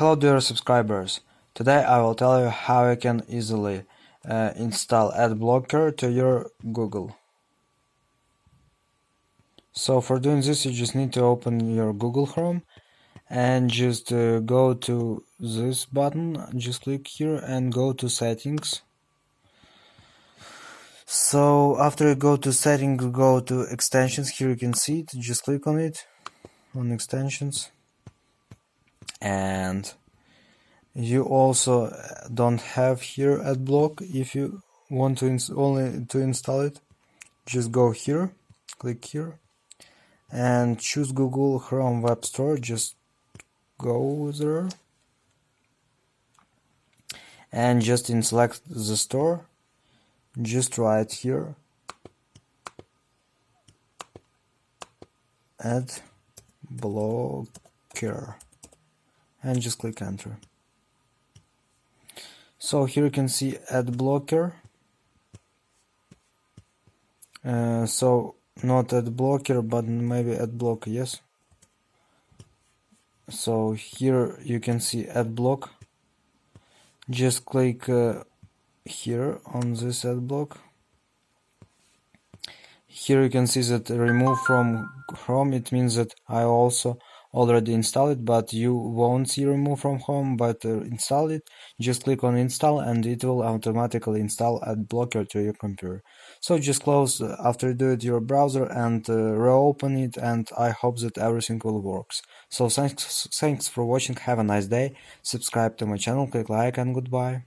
Hello dear subscribers, today I will tell you how you can easily install AddBlocker to your Google. So for doing this you just need to open your Google Chrome and just go to this button, just click here and go to settings. So after you go to settings, go to extensions. Here you can see it, just click on it, on extensions, and you also don't have here AddBlock. If you want to only to install it, just go here, click here and choose Google Chrome Web Store. Just go there and just select the store, just write here AddBlocker and just click enter. So here you can see AddBlocker. So not AddBlocker, but maybe AddBlock, yes. So here you can see AddBlock. Just click here on this AddBlock. Here you can see that remove from Chrome. It means that I also already installed it, but you won't see remove from home, but install it. Just click on install and it will automatically install AddBlocker to your computer. So just close after you do it your browser and reopen it, and I hope that everything will works. So thanks for watching, have a nice day, subscribe to my channel, click like, and goodbye.